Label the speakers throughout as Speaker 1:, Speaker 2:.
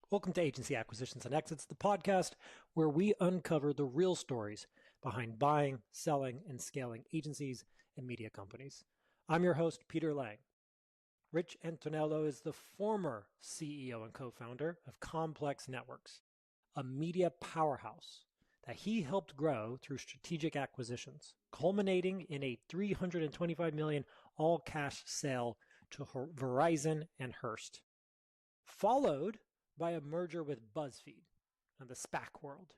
Speaker 1: Welcome to Agency Acquisitions and Exits, the podcast where we uncover the real stories behind buying, selling, and scaling agencies and media companies. I'm your host, Peter Lang. Rich Antoniello is the former CEO and co-founder of Complex Networks, a media powerhouse that he helped grow through strategic acquisitions, culminating in a $325 million all-cash sale to Verizon and Hearst, followed by a merger with BuzzFeed and the SPAC world.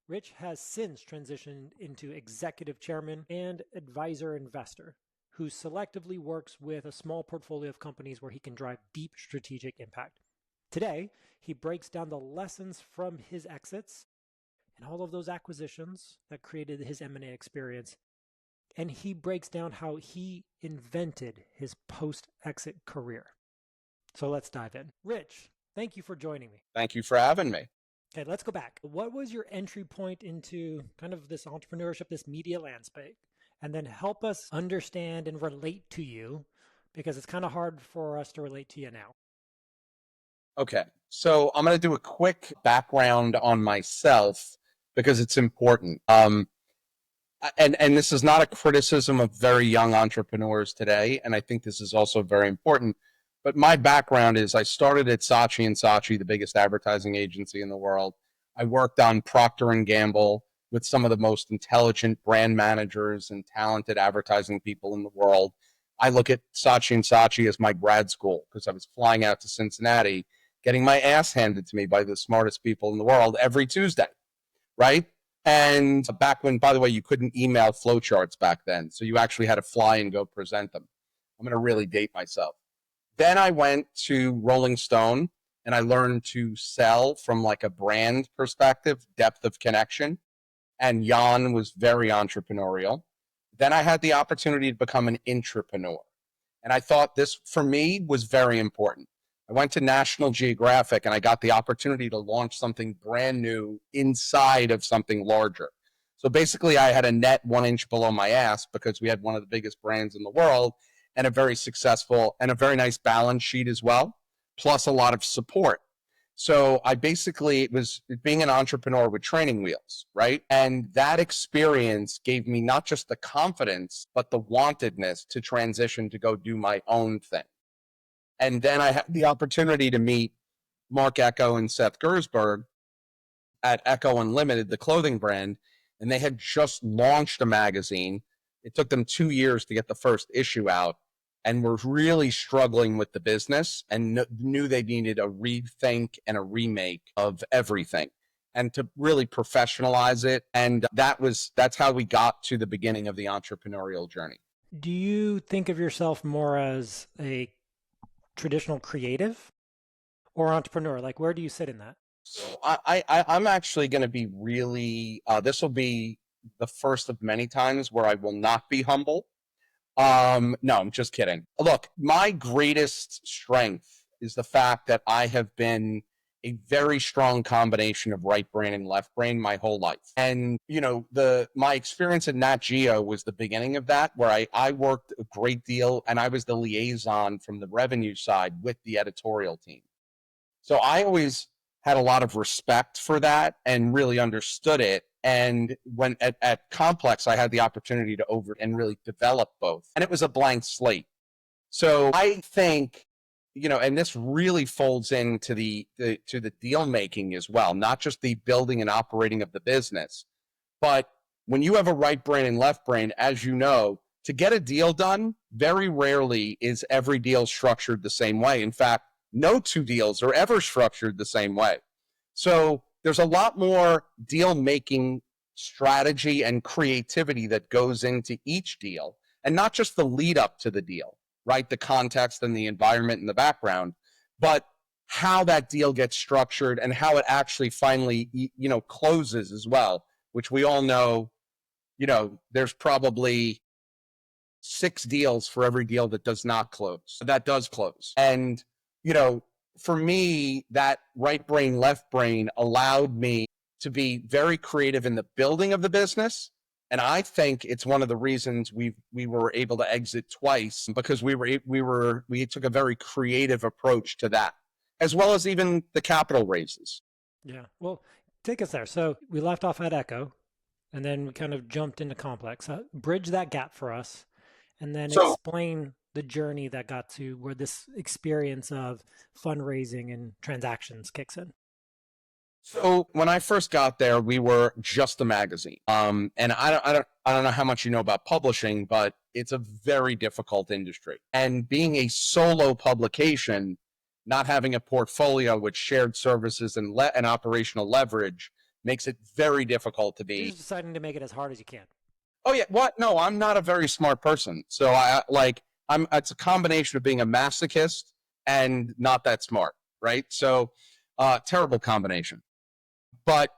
Speaker 1: Rich has since transitioned into executive chairman and advisor investor who selectively works with a small portfolio of companies where he can drive deep strategic impact. Today, he breaks down the lessons from his exits and all of those acquisitions that created his M&A experience. And he breaks down how he invented his post-exit career. So let's dive in. Rich, thank you for joining me.
Speaker 2: Thank you for having me.
Speaker 1: Okay, let's go back. What was your entry point into kind of this entrepreneurship, this media landscape? And then help us understand and relate to you, because it's kind of hard for us to relate to you now.
Speaker 2: Okay, so I'm going to do a quick background on myself because it's important. And this is not a criticism of very young entrepreneurs today, and I think this is also very important. But my background is I started at Saatchi & Saatchi, the biggest advertising agency in the world. I worked on Procter & Gamble with some of the most intelligent brand managers and talented advertising people in the world. I look at Saatchi & Saatchi as my grad school because I was flying out to Cincinnati, getting my ass handed to me by the smartest people in the world every Tuesday, right? And back when, by the way, you couldn't email flowcharts back then, so you actually had to fly and go present them. I'm going to really date myself. Then I went to Rolling Stone and I learned to sell from like a brand perspective, depth of connection. And Jan was very entrepreneurial. Then I had the opportunity to become an intrapreneur. And I thought this, for me, was very important. I went to National Geographic and I got the opportunity to launch something brand new inside of something larger. So basically, I had a net 1 inch below my ass because we had one of the biggest brands in the world and a very successful and a very nice balance sheet as well, plus a lot of support. So I basically, it was being an entrepreneur with training wheels, right? And that experience gave me not just the confidence, but the wantedness to transition to go do my own thing. And then I had the opportunity to meet Mark Ecko and Seth Gersberg at Ecko Unlimited, the clothing brand, and they had just launched a magazine. It took them 2 years to get the first issue out and were really struggling with the business and knew they needed a rethink and a remake of everything and to really professionalize it. And that's how we got to the beginning of the entrepreneurial journey.
Speaker 1: Do you think of yourself more as a traditional creative or entrepreneur? Like, where do you sit in that?
Speaker 2: So I'm actually going to be really, this will be the first of many times where I will not be humble. No, I'm just kidding. Look, my greatest strength is the fact that I have been a very strong combination of right brain and left brain my whole life. And, my experience at Nat Geo was the beginning of that, where I worked a great deal and I was the liaison from the revenue side with the editorial team. So I always had a lot of respect for that and really understood it. And when at Complex, I had the opportunity to and really develop both. And it was a blank slate. So I think, and this really folds into to the deal making as well, not just the building and operating of the business. But when you have a right brain and left brain, as you know, to get a deal done, very rarely is every deal structured the same way. In fact, no two deals are ever structured the same way. So there's a lot more deal making strategy and creativity that goes into each deal, and not just the lead up to the deal, right? The context and the environment in the background, but how that deal gets structured and how it actually finally, closes as well, which we all know, there's probably 6 deals for every deal that does not close, that does close. And, for me, that right brain, left brain allowed me to be very creative in the building of the business. And I think it's one of the reasons we were able to exit twice, because we took a very creative approach to that. as well as even the capital raises.
Speaker 1: Yeah. Well, take us there. So we left off at Echo, and then we kind of jumped into Complex. Bridge that gap for us, and then
Speaker 2: So,
Speaker 1: explain the journey that got to where this experience of fundraising and transactions kicks in.
Speaker 2: so when I first got there, we were just a magazine. And I don't know how much you know about publishing, but it's a very difficult industry. And being a solo publication, not having a portfolio with shared services and operational leverage makes it very difficult to
Speaker 1: You're
Speaker 2: be.
Speaker 1: just deciding to make it as hard as you can.
Speaker 2: Oh yeah, what? No, I'm not a very smart person. So it's a combination of being a masochist and not that smart, right? So terrible combination. But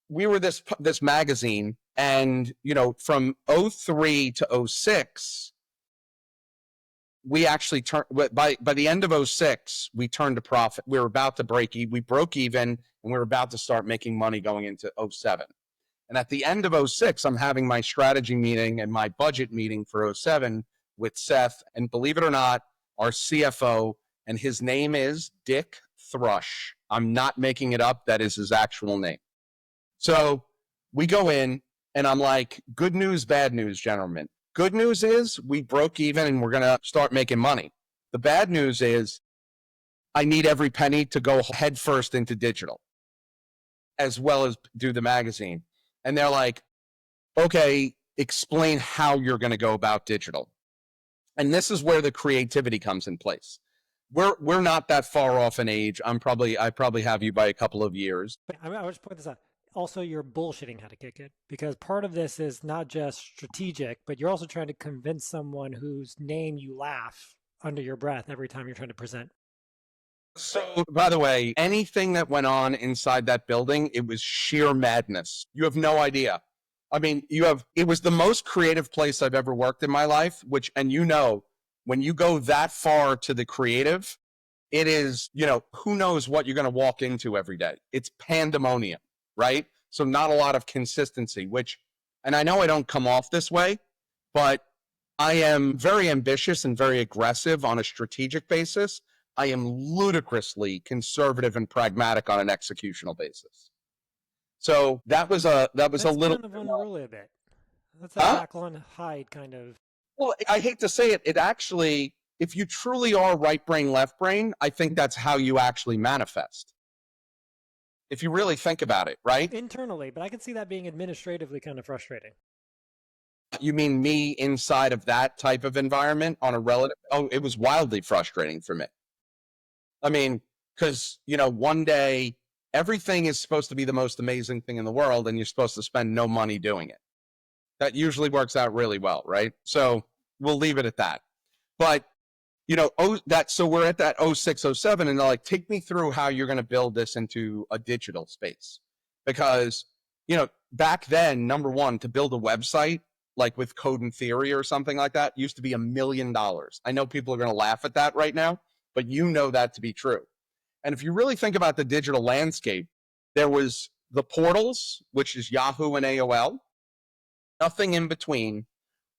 Speaker 2: we were this magazine, and from 03 to 06, we actually turned by the end of 06, we turned a profit. We were about to we broke even, and we were about to start making money going into 07. And at the end of 06, I'm having my strategy meeting and my budget meeting for 07 with Seth, and believe it or not, our CFO, and his name is Dick Thrush. I'm not making it up. That is his actual name. So we go in, and I'm like, good news, bad news, gentlemen. Good news is we broke even and we're going to start making money. The bad news is I need every penny to go headfirst into digital, as well as do the magazine. And they're like, okay, explain how you're going to go about digital. And this is where the creativity comes in place. We're not that far off in age. I probably have you by a couple of years.
Speaker 1: But I would just point this out. Also, you're bullshitting how to kick it, because part of this is not just strategic, but you're also trying to convince someone whose name you laugh under your breath every time you're trying to present.
Speaker 2: So, by the way, anything that went on inside that building, it was sheer madness. You have no idea. I mean, it was the most creative place I've ever worked in my life, and when you go that far to the creative, it is, who knows what you're going to walk into every day. It's pandemonium, right? So not a lot of consistency, and I know I don't come off this way, but I am very ambitious and very aggressive on a strategic basis. I am ludicrously conservative and pragmatic on an executional basis. So that's a little
Speaker 1: kind of unruly a bit. That's a Jekyll and Hyde kind of.
Speaker 2: Well, I hate to say it. It actually, if you truly are right brain, left brain, I think that's how you actually manifest. If you really think about it, right?
Speaker 1: Internally, but I can see that being administratively kind of frustrating.
Speaker 2: You mean me inside of that type of environment on a relative? Oh, it was wildly frustrating for me. I mean, because, one day everything is supposed to be the most amazing thing in the world, and you're supposed to spend no money doing it. That usually works out really well, right? So we'll leave it at that. But, so we're at that 06, 07, and they're like, take me through how you're going to build this into a digital space. Because, back then, number one, to build a website, like with Code and Theory or something like that, used to be $1 million. I know people are going to laugh at that right now, but you know that to be true. And if you really think about the digital landscape, there was the portals, which is Yahoo and AOL, nothing in between,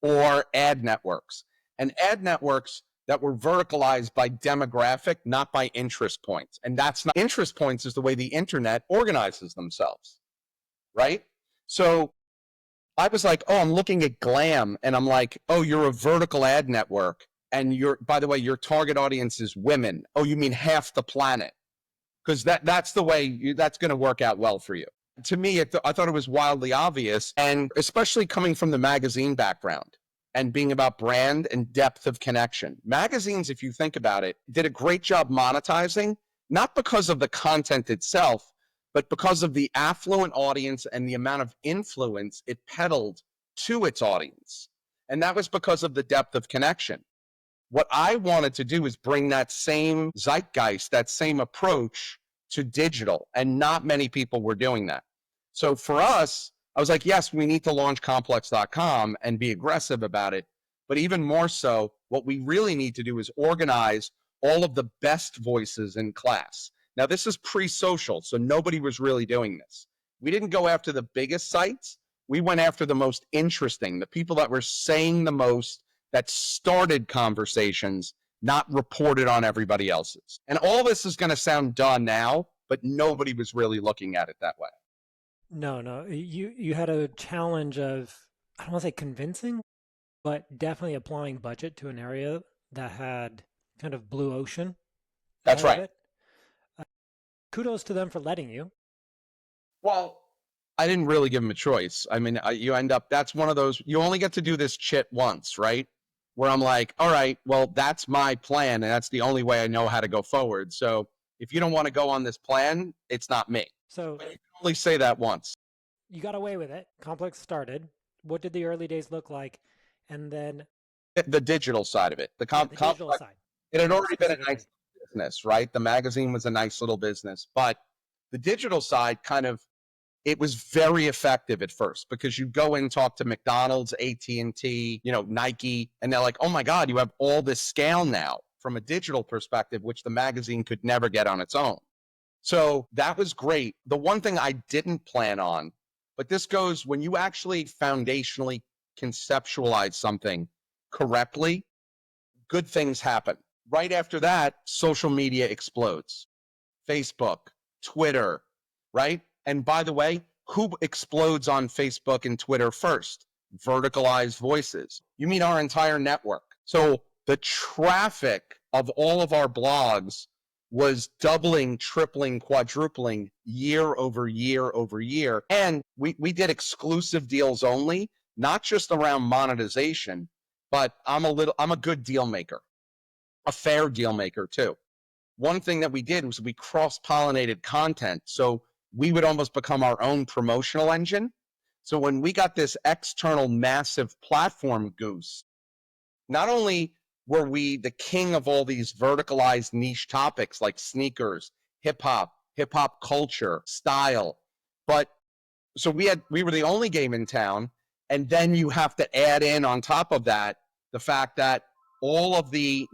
Speaker 2: or ad networks. And ad networks that were verticalized by demographic, not by interest points. And that's not, interest points is the way the internet organizes themselves, right? So I was like, oh, I'm looking at Glam, and I'm like, oh, you're a vertical ad network. And by the way, your target audience is women. Oh, you mean half the planet? Because that's the way that's going to work out well for you. To me, I thought it was wildly obvious, and especially coming from the magazine background and being about brand and depth of connection. Magazines, if you think about it, did a great job monetizing, not because of the content itself, but because of the affluent audience and the amount of influence it peddled to its audience. And that was because of the depth of connection. What I wanted to do is bring that same zeitgeist, that same approach to digital, and not many people were doing that. So for us, I was like, yes, we need to launch complex.com and be aggressive about it. But even more so, what we really need to do is organize all of the best voices in class. Now, this is pre-social, so nobody was really doing this. We didn't go after the biggest sites. We went after the most interesting, the people that were saying the most, that started conversations, not reported on everybody else's. And all this is going to sound done now, but nobody was really looking at it that way.
Speaker 1: No. You had a challenge of, I don't want to say convincing, but definitely applying budget to an area that had kind of blue ocean
Speaker 2: That's
Speaker 1: ahead of
Speaker 2: right.
Speaker 1: it. Kudos to them for letting you.
Speaker 2: Well, I didn't really give them a choice. I mean, you end up, that's one of those, you only get to do this chit once, right? Where I'm like, all right, well, that's my plan, and that's the only way I know how to go forward. So if you don't want to go on this plan, it's not me.
Speaker 1: So
Speaker 2: But you can only say that once.
Speaker 1: you got away with it. Complex started. What did the early days look like? And then
Speaker 2: The digital side of it, the
Speaker 1: digital side.
Speaker 2: it had already been a
Speaker 1: Specifically.
Speaker 2: nice business, right? The magazine was a nice little business, but the digital side kind of, it was very effective at first because you go in and talk to McDonald's, AT&T, Nike, and they're like, oh my God, you have all this scale now from a digital perspective, which the magazine could never get on its own. So that was great. The one thing I didn't plan on, but this goes when you actually foundationally conceptualize something correctly, good things happen. Right after that, social media explodes. Facebook, Twitter, right? And by the way, who explodes on Facebook and Twitter first? Verticalized voices. You mean our entire network. So the traffic of all of our blogs was doubling, tripling, quadrupling year over year over year. And we did exclusive deals only, not just around monetization, but I'm a good deal maker, a fair deal maker too. One thing that we did was we cross-pollinated content. So we would almost become our own promotional engine. So when we got this external massive platform goose, not only were we the king of all these verticalized niche topics like sneakers, hip hop culture, style, but so we were the only game in town. And then you have to add in on top of that the fact that all of the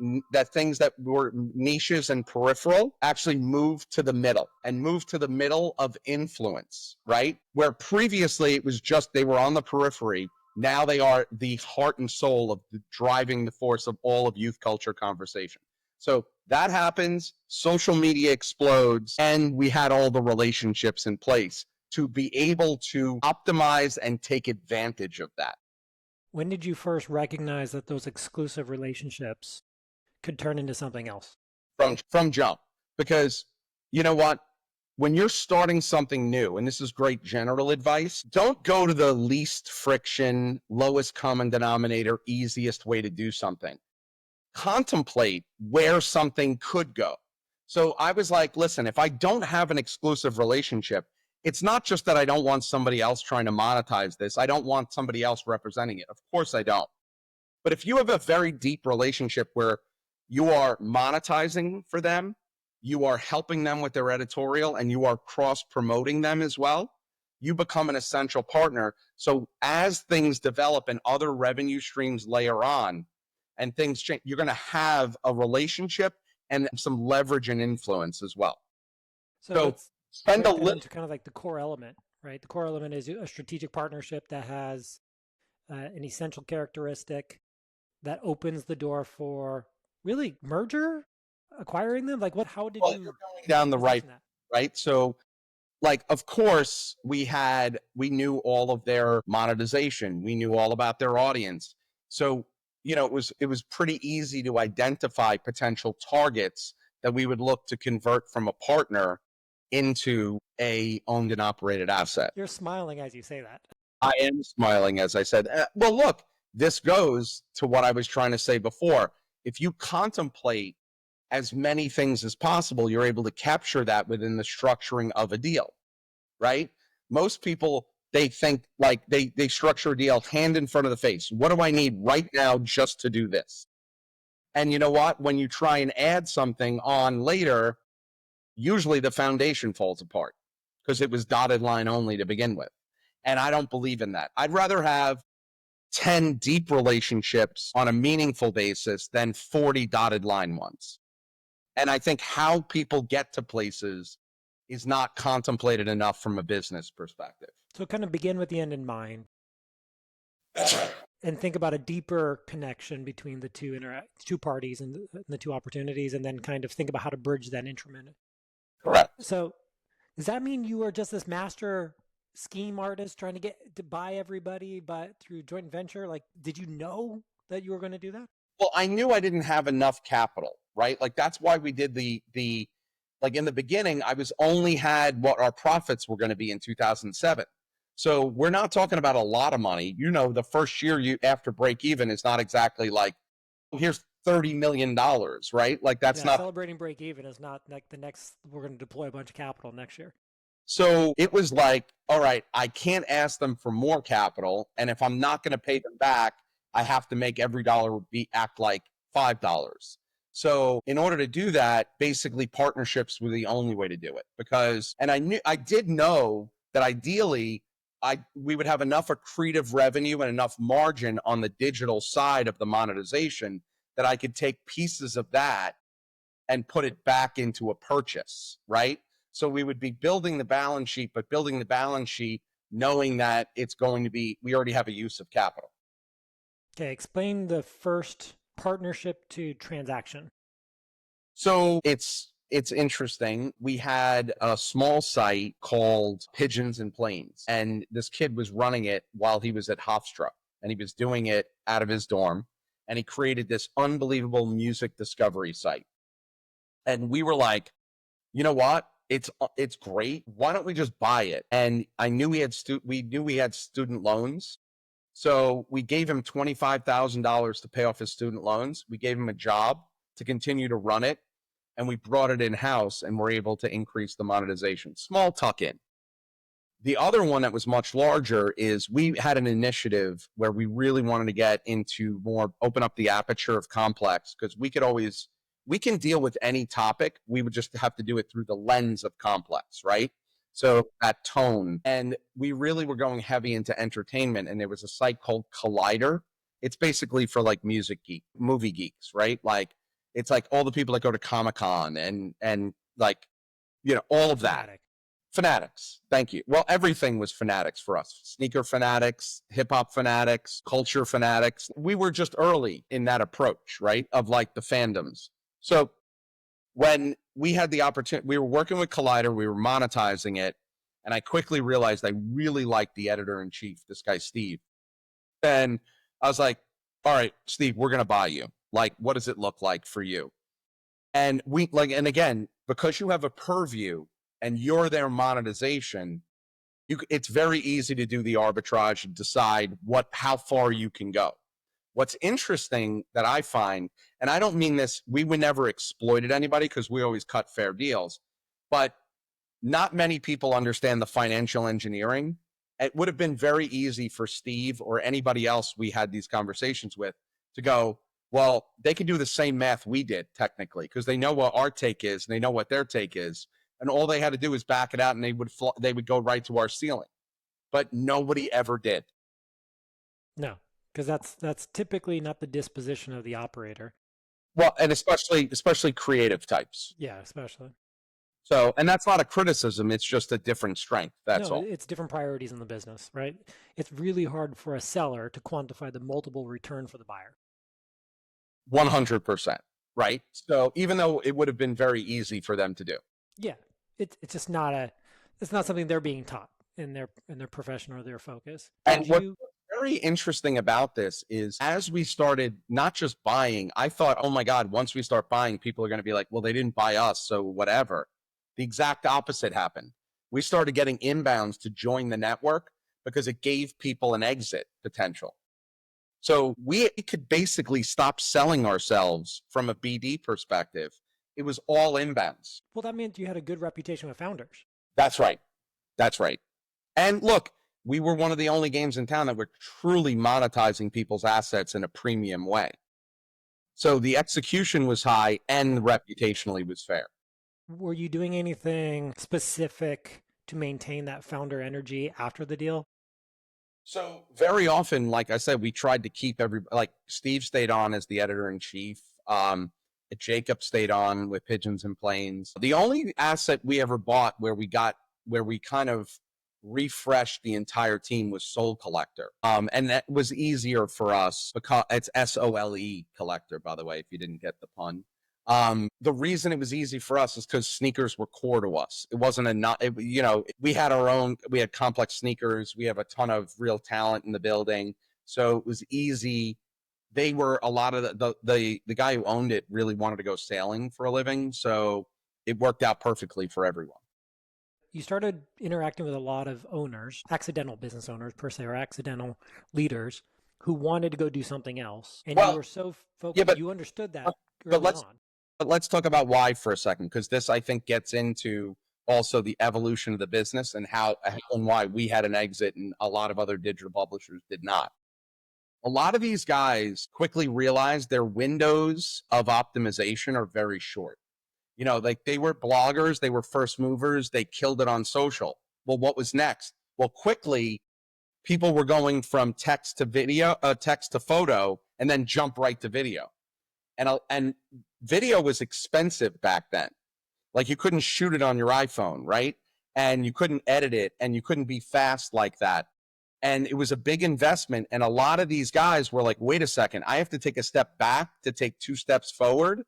Speaker 2: things that were niches and peripheral actually moved to the middle of influence, right? Where previously it was just they were on the periphery. Now they are the heart and soul of driving the force of all of youth culture conversation. So that happens, social media explodes, and we had all the relationships in place to be able to optimize and take advantage of that.
Speaker 1: When did you first recognize that those exclusive relationships could turn into something else?
Speaker 2: From jump. Because you know what? When you're starting something new, and this is great general advice, don't go to the least friction, lowest common denominator, easiest way to do something. Contemplate where something could go. So I was like, listen, if I don't have an exclusive relationship, it's not just that I don't want somebody else trying to monetize this. I don't want somebody else representing it. Of course I don't. But if you have a very deep relationship where you are monetizing for them, you are helping them with their editorial, and you are cross-promoting them as well, you become an essential partner. So as things develop and other revenue streams layer on and things change, you're going to have a relationship and some leverage and influence as well.
Speaker 1: So
Speaker 2: let's
Speaker 1: spend a little into kind of like the core element, right? The core element is a strategic partnership that has an essential characteristic that opens the door for really merger, acquiring them. Like what? How did you?
Speaker 2: You're going down the right. So, like, of course, we knew all of their monetization. We knew all about their audience. So, it was pretty easy to identify potential targets that we would look to convert from a partner into a owned and operated asset.
Speaker 1: You're smiling as you say that.
Speaker 2: I am smiling as I said. Well, look, this goes to what I was trying to say before. If you contemplate as many things as possible, you're able to capture that within the structuring of a deal, right? Most people, they think like they structure a deal hand in front of the face. What do I need right now just to do this? And you know what? When you try and add something on later, usually the foundation falls apart because it was dotted line only to begin with. And I don't believe in that. I'd rather have 10 deep relationships on a meaningful basis than 40 dotted line ones. And I think how people get to places is not contemplated enough from a business perspective.
Speaker 1: So kind of begin with the end in mind.
Speaker 2: That's right.
Speaker 1: and think about a deeper connection between the two parties and the two opportunities, and then kind of think about how to bridge that intraminute.
Speaker 2: Correct.
Speaker 1: So does that mean you are just this master scheme artist trying to get to buy everybody, but through joint venture? Like, did you know that you were going to do that?
Speaker 2: Well, I knew I didn't have enough capital, right? Like that's why we did the like in the beginning, I was only had what our profits were going to be in 2007. So we're not talking about a lot of money. You know, the first year you after break even is not exactly like, here's $30 million, right? Like that's not
Speaker 1: celebrating break even is not like the next, we're going to deploy a bunch of capital next year.
Speaker 2: So it was like, all right, I can't ask them for more capital. And if I'm not going to pay them back, I have to make every dollar act like $5. So in order to do that, basically partnerships were the only way to do it and I did know that ideally we would have enough accretive revenue and enough margin on the digital side of the monetization that I could take pieces of that and put it back into a purchase, right? So we would be building the balance sheet, but building the balance sheet knowing that it's going to be, we already have a use of capital.
Speaker 1: Okay, explain the first partnership to transaction.
Speaker 2: So it's interesting. We had a small site called Pigeons and Planes, and this kid was running it while he was at Hofstra, and he was doing it out of his dorm, and he created this unbelievable music discovery site. And we were like, you know what? It's great. Why don't we just buy it? And I knew we had student loans. So we gave him $25,000 to pay off his student loans. We gave him a job to continue to run it. And we brought it in-house and were able to increase the monetization. Small tuck-in. The other one that was much larger is we had an initiative where we really wanted to get into open up the aperture of complex, because we can deal with any topic. We would just have to do it through the lens of complex, right? So that tone. And we really were going heavy into entertainment. And there was a site called Collider. It's basically for like movie geeks, right? Like it's like all the people that go to Comic-Con and like, you know, all of that. Fanatics. Thank you. Well, everything was fanatics for us. Sneaker fanatics, hip hop fanatics, culture fanatics. We were just early in that approach, right? Of like the fandoms. So when we had the opportunity, we were working with Collider, we were monetizing it. And I quickly realized I really liked the editor-in-chief, this guy, Steve. And I was like, all right, Steve, we're going to buy you. Like, what does it look like for you? And and again, because you have a purview and you're their monetization, it's very easy to do the arbitrage and decide how far you can go. What's interesting that I find, and I don't mean this, we would never exploited anybody because we always cut fair deals, but not many people understand the financial engineering. It would have been very easy for Steve or anybody else we had these conversations with to go, well, they can do the same math we did technically because they know what our take is and they know what their take is. And all they had to do is back it out and they would go right to our ceiling. But nobody ever did.
Speaker 1: No, because that's typically not the disposition of the operator.
Speaker 2: Well, and especially creative types.
Speaker 1: Yeah, especially.
Speaker 2: So, and that's not a criticism. It's just a different strength. That's all.
Speaker 1: It's different priorities in the business, right? It's really hard for a seller to quantify the multiple return for the buyer.
Speaker 2: 100%. Right. So even though it would have been very easy for them to do.
Speaker 1: Yeah. It's just it's not something they're being taught in their profession or their focus.
Speaker 2: And what's very interesting about this is as we started not just buying, I thought, oh my God, once we start buying, people are going to be like, well, they didn't buy us, so whatever. The exact opposite happened. We started getting inbounds to join the network because it gave people an exit potential. So we could basically stop selling ourselves from a BD perspective. It was all inbounds.
Speaker 1: Well, that meant you had a good reputation with founders.
Speaker 2: That's right. That's right. And look, we were one of the only games in town that were truly monetizing people's assets in a premium way. So the execution was high and reputationally was fair.
Speaker 1: Were you doing anything specific to maintain that founder energy after the deal?
Speaker 2: So very often, like I said, we tried to keep like Steve stayed on as the editor-in-chief. Jacob stayed on with Pigeons and Planes. The only asset we ever bought where we kind of refreshed the entire team with Soul Collector. And that was easier for us because it's SOLE Collector, by the way, if you didn't get the pun. The reason it was easy for us is because sneakers were core to us. It wasn't we had complex sneakers. We have a ton of real talent in the building. So it was easy. They were a lot of the guy who owned it really wanted to go sailing for a living. So it worked out perfectly for everyone.
Speaker 1: You started interacting with a lot of owners, accidental business owners per se, or accidental leaders who wanted to go do something else. And you were so focused, you understood that early on.
Speaker 2: But let's talk about why for a second, because this, I think, gets into also the evolution of the business and how and why we had an exit and a lot of other digital publishers did not. A lot of these guys quickly realized their windows of optimization are very short. Like they were bloggers, they were first movers, they killed it on social. Well, what was next? Well, quickly, people were going from text to video, text to photo, and then jump right to video. And video was expensive back then. Like you couldn't shoot it on your iPhone, right? And you couldn't edit it, and you couldn't be fast like that. And it was a big investment. And a lot of these guys were like, wait a second, I have to take a step back to take 2 steps forward.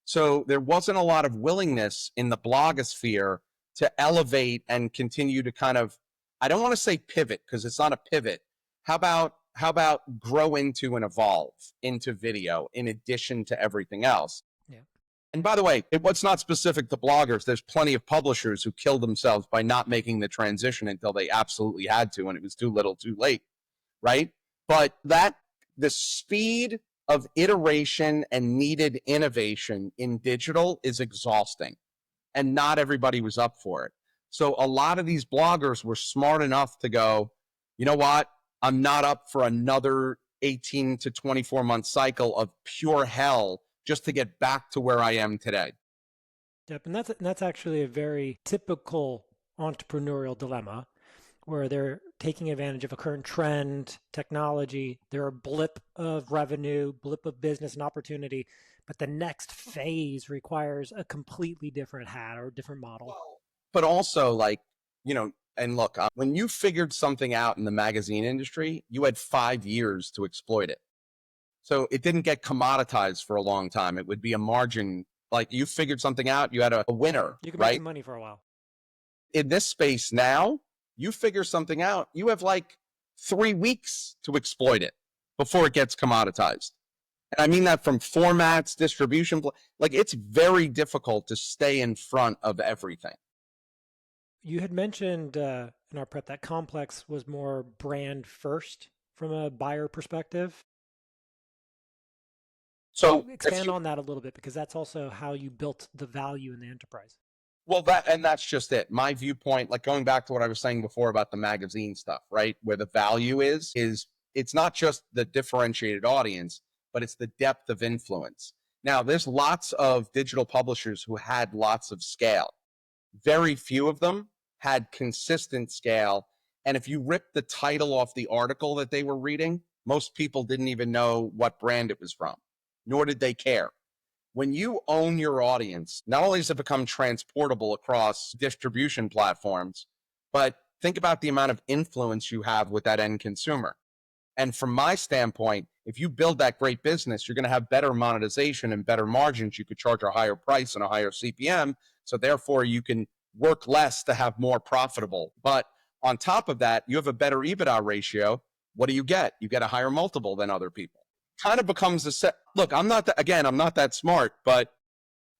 Speaker 2: So there wasn't a lot of willingness in the blogosphere to elevate and continue to kind of, I don't want to say pivot because it's not a pivot. How about grow into and evolve into video in addition to everything else?
Speaker 1: Yeah.
Speaker 2: And by the way, what's not specific to bloggers, there's plenty of publishers who killed themselves by not making the transition until they absolutely had to, and it was too little too late, right? But the speed of iteration and needed innovation in digital is exhausting, and not everybody was up for it. So a lot of these bloggers were smart enough to go, you know what? I'm not up for another 18 to 24 month cycle of pure hell just to get back to where I am today.
Speaker 1: Yep, and that's actually a very typical entrepreneurial dilemma where they're taking advantage of a current trend, technology, they're a blip of revenue, blip of business and opportunity, but the next phase requires a completely different hat or a different model.
Speaker 2: But also and look, when you figured something out in the magazine industry, you had 5 years to exploit it. So it didn't get commoditized for a long time. It would be a margin. Like you figured something out, you had a winner.
Speaker 1: You can
Speaker 2: make
Speaker 1: some money for a while.
Speaker 2: In this space now, you figure something out, you have like 3 weeks to exploit it before it gets commoditized. And I mean that from formats, distribution, like it's very difficult to stay in front of everything.
Speaker 1: You had mentioned in our prep that Complex was more brand first from a buyer perspective.
Speaker 2: So
Speaker 1: expand on that a little bit, because that's also how you built the value in the enterprise.
Speaker 2: Well, that's just it. My viewpoint, like going back to what I was saying before about the magazine stuff, right? Where the value is it's not just the differentiated audience, but it's the depth of influence. Now, there's lots of digital publishers who had lots of scale. Very few of them had consistent scale. And if you rip the title off the article that they were reading, most people didn't even know what brand it was from, nor did they care. When you own your audience, not only does it become transportable across distribution platforms, but think about the amount of influence you have with that end consumer. And from my standpoint, if you build that great business, you're going to have better monetization and better margins. You could charge a higher price and a higher CPM. So therefore, you can work less to have more profitable. But on top of that, you have a better EBITDA ratio. What do you get? You get a higher multiple than other people. Kind of becomes a set. Look, I'm not that smart, but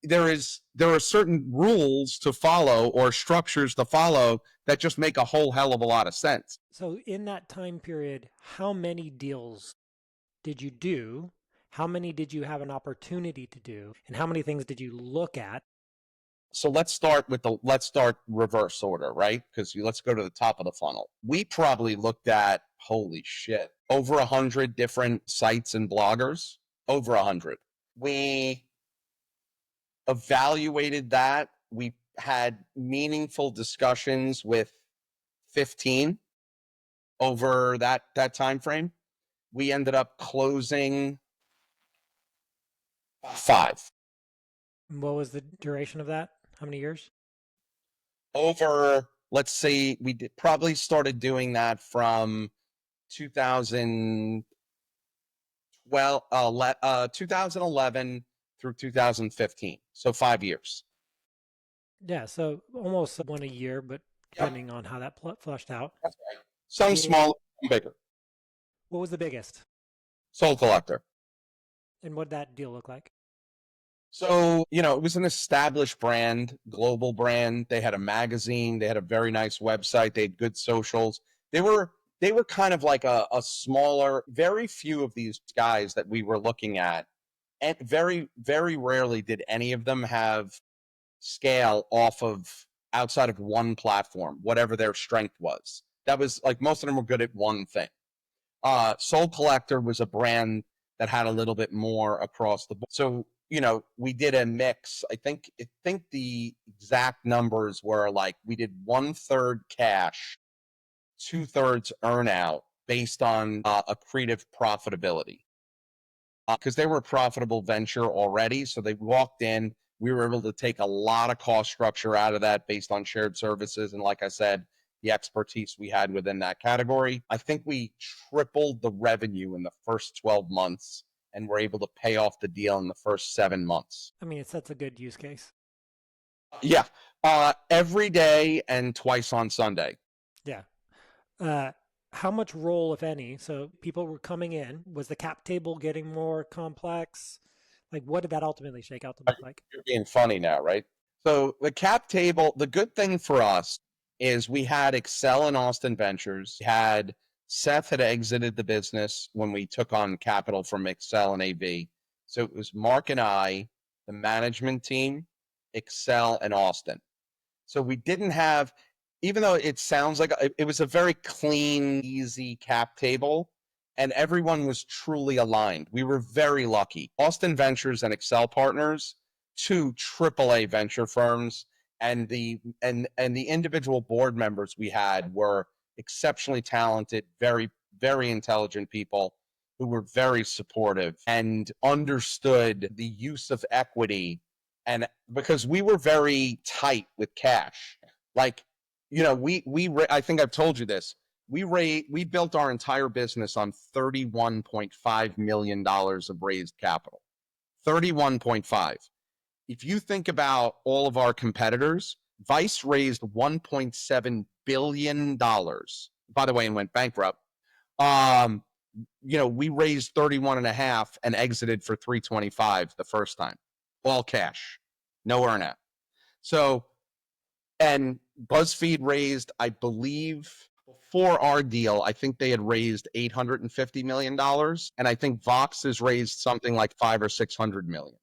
Speaker 2: there are certain rules to follow or structures to follow that just make a whole hell of a lot of sense.
Speaker 1: So in that time period, how many deals did you do? How many did you have an opportunity to do? And how many things did you look at?
Speaker 2: So let's start reverse order, right? Because let's go to the top of the funnel. We probably looked at, holy shit, over 100 different sites and bloggers, over 100. We evaluated that. We had meaningful discussions with 15 over that time frame. We ended up closing 5.
Speaker 1: What was the duration of that? How many years?
Speaker 2: Over let's say probably started doing that from 2011 through 2015. So 5 years.
Speaker 1: Yeah, so almost one a year, but
Speaker 2: Yep.
Speaker 1: depending on how that flushed out.
Speaker 2: That's right. Some small, some bigger.
Speaker 1: What was the biggest?
Speaker 2: Soul Collector.
Speaker 1: And what did that deal look like?
Speaker 2: So, it was an established brand, global brand. They had a magazine. They had a very nice website. They had good socials. They were kind of like a smaller, very few of these guys that we were looking at. And very, very rarely did any of them have scale outside of one platform, whatever their strength was. That was like most of them were good at one thing. Soul Collector was a brand that had a little bit more across the board. So, we did a mix. I think the exact numbers were like we did 1/3 cash, 2/3 earnout based on accretive profitability. Because they were a profitable venture already. So they walked in. We were able to take a lot of cost structure out of that based on shared services. And like I said, the expertise we had within that category. I think we tripled the revenue in the first 12 months and were able to pay off the deal in the first 7 months.
Speaker 1: I mean, it's that's a good use case.
Speaker 2: Yeah. Every day and twice on Sunday.
Speaker 1: Yeah. How much role, if any? So people were coming in. Was the cap table getting more complex? Like, what did that ultimately shake out to look like?
Speaker 2: You're being funny now, right? So the cap table, the good thing for us is we had Excel and Austin Ventures. Seth had exited the business when we took on capital from Excel and AV. So it was Mark and I, the management team, Excel and Austin. So we didn't have, even though it sounds like it was a very clean, easy cap table, and everyone was truly aligned. We were very lucky. Austin Ventures and Excel Partners, two AAA venture firms, and the individual board members we had were exceptionally talented, very, very intelligent people who were very supportive and understood the use of equity. And because we were very tight with cash, like, I think I've told you this. We built our entire business on $31.5 million of raised capital. 31.5. If you think about all of our competitors, Vice raised $1.7 billion, by the way, and went bankrupt. We raised 31.5 and exited for 325 the first time. All cash, no earnout. So, and BuzzFeed raised, I believe, before our deal, I think they had raised $850 million. And I think Vox has raised something like $500 or $600 million.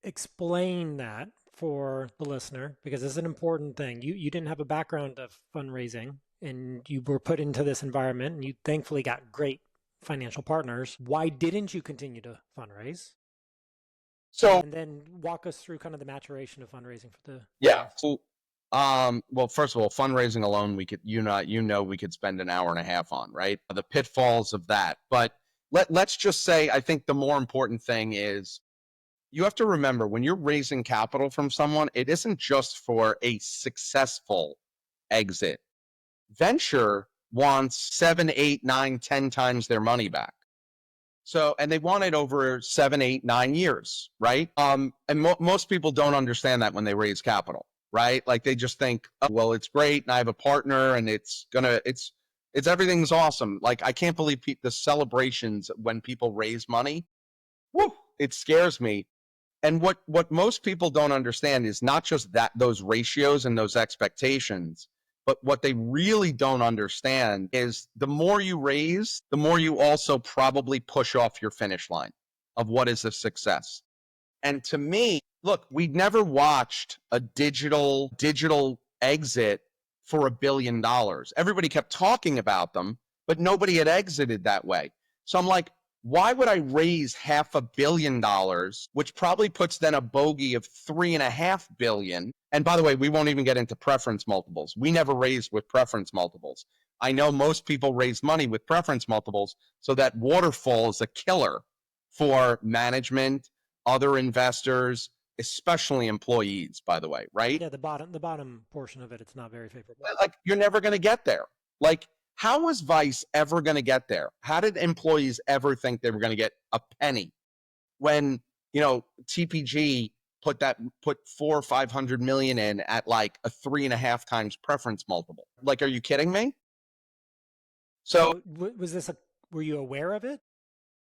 Speaker 1: Explain that for the listener, because it's an important thing. You didn't have a background of fundraising, and you were put into this environment, and you thankfully got great financial partners. Why didn't you continue to fundraise?
Speaker 2: So,
Speaker 1: and then walk us through kind of the maturation of fundraising for the
Speaker 2: So, well, first of all, fundraising alone, we could, we could spend an hour and a half on, right? The pitfalls of that. But let's just say, I think the more important thing is you have to remember when you're raising capital from someone, it isn't just for a successful exit. Venture wants 7, 8, 9, 10 times their money back. So, and they want it over 7, 8, 9 years, right? And most people don't understand that when they raise capital, right? Like they just think, oh, well, it's great, and I have a partner, and it's everything's awesome. Like I can't believe the celebrations when people raise money. Woo, it scares me. And what most people don't understand is not just those ratios and those expectations, but what they really don't understand is the more you raise, the more you also probably push off your finish line of what is a success. And to me, look, we never watched a digital exit for $1 billion. Everybody kept talking about them, but nobody had exited that way. So I'm like, why would I raise $500 million, which probably puts then a bogey of $3.5 billion? And by the way, we won't even get into preference multiples. We never raised with preference multiples. I know most people raise money with preference multiples, so that waterfall is a killer for management, other investors, especially employees, by the way, right?
Speaker 1: Yeah, the bottom portion of it, it's not very favorable.
Speaker 2: Like, you're never going to get there. Like, how was Vice ever going to get there? How did employees ever think they were going to get a penny when, TPG put 400-500 million in at like a 3.5 times preference multiple? Like, are you kidding me? So
Speaker 1: were you aware of it?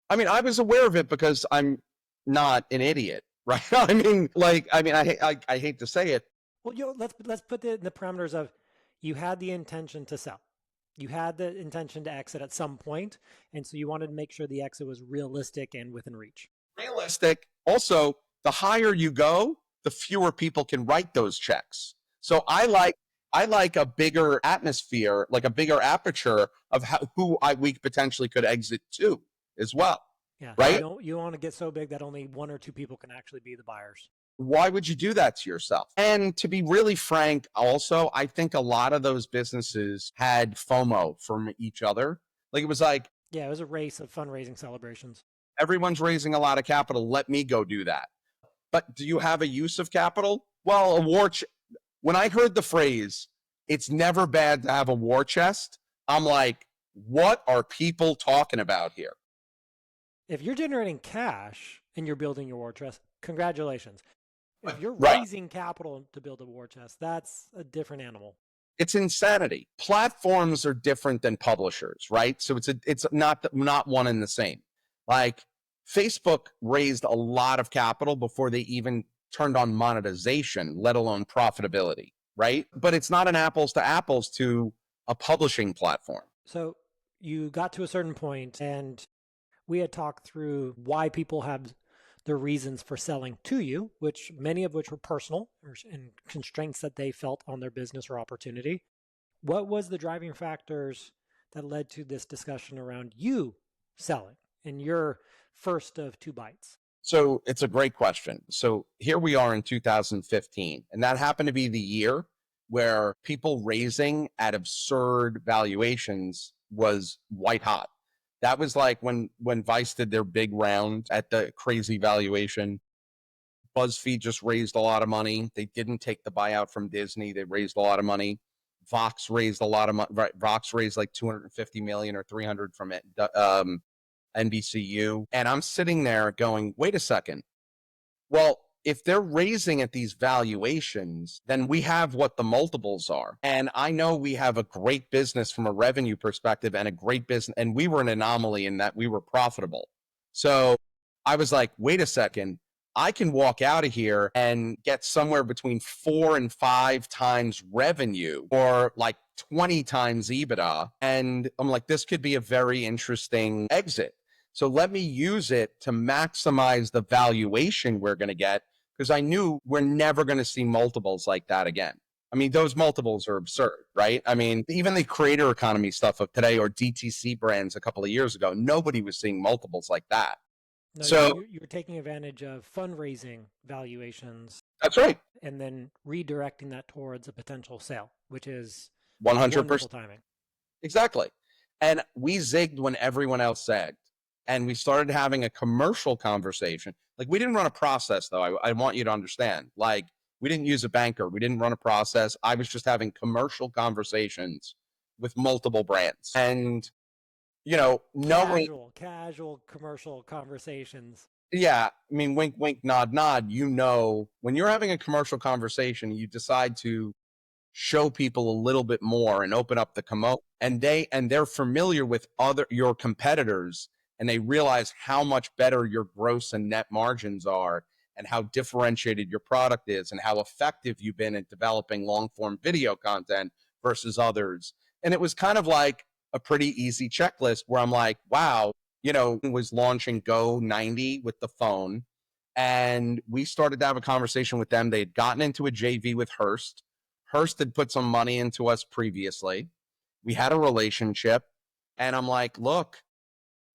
Speaker 2: I mean, I was aware of it because I'm not an idiot, right? I hate to say it.
Speaker 1: Well, let's put it in the parameters of, you had the intention to sell. You had the intention to exit at some point, and so you wanted to make sure the exit was realistic and within reach.
Speaker 2: Realistic. Also, the higher you go, the fewer people can write those checks. So I like a bigger atmosphere, like a bigger aperture of we potentially could exit to as well.
Speaker 1: Yeah,
Speaker 2: right?
Speaker 1: You want to get so big that only 1 or 2 people can actually be the buyers.
Speaker 2: Why would you do that to yourself? And to be really frank, also, I think a lot of those businesses had FOMO from each other. Like, it was like,
Speaker 1: yeah, it was a race of fundraising celebrations.
Speaker 2: Everyone's raising a lot of capital. Let me go do that. But do you have a use of capital? Well, when I heard the phrase, it's never bad to have a war chest, I'm like, what are people talking about here?
Speaker 1: If you're generating cash and you're building your war chest, congratulations. If you're
Speaker 2: Right.
Speaker 1: raising capital to build a war chest, that's a different animal.
Speaker 2: It's insanity. Platforms are different than publishers, right? So it's not one and the same. Like, Facebook raised a lot of capital before they even turned on monetization, let alone profitability, right? But it's not an apples to apples to a publishing platform.
Speaker 1: So you got to a certain point, and we had talked through why people have their reasons for selling to you, many of which were personal and constraints that they felt on their business or opportunity. What was the driving factors that led to this discussion around you selling in your first of 2 bites?
Speaker 2: So it's a great question. So here we are in 2015, and that happened to be the year where people raising at absurd valuations was white hot. That was like when Vice did their big round at the crazy valuation. BuzzFeed just raised a lot of money. They didn't take the buyout from Disney. They raised a lot of money. Vox raised a lot of money. Vox raised like 250 million or 300 from NBCU. And I'm sitting there going, wait a second. Well, if they're raising at these valuations, then we have what the multiples are. And I know we have a great business from a revenue perspective and a great business. And we were an anomaly in that we were profitable. So I was like, wait a second. I can walk out of here and get somewhere between 4 and 5 times revenue or like 20 times EBITDA. And I'm like, this could be a very interesting exit. So let me use it to maximize the valuation we're going to get, because I knew we're never going to see multiples like that again. I mean, those multiples are absurd, right? I mean, even the creator economy stuff of today or DTC brands a couple of years ago, nobody was seeing multiples like that.
Speaker 1: No,
Speaker 2: so
Speaker 1: you're taking advantage of fundraising valuations.
Speaker 2: That's right.
Speaker 1: And then redirecting that towards a potential sale, which is
Speaker 2: 100%
Speaker 1: timing.
Speaker 2: Exactly. And we zigged when everyone else zagged. And we started having a commercial conversation. Like, we didn't run a process, though. I want you to understand. Like, we didn't use a banker. We didn't run a process. I was just having commercial conversations with multiple brands. And,
Speaker 1: casual commercial conversations.
Speaker 2: Yeah. I mean, wink, wink, nod, nod. When you're having a commercial conversation, you decide to show people a little bit more and open up the commode. And they're familiar with your competitors, and they realize how much better your gross and net margins are and how differentiated your product is and how effective you've been at developing long-form video content versus others. And it was kind of like a pretty easy checklist where I'm like, wow, was launching Go 90 with the phone. And we started to have a conversation with them. They had gotten into a JV with Hearst. Hearst had put some money into us previously. We had a relationship. And I'm like, look,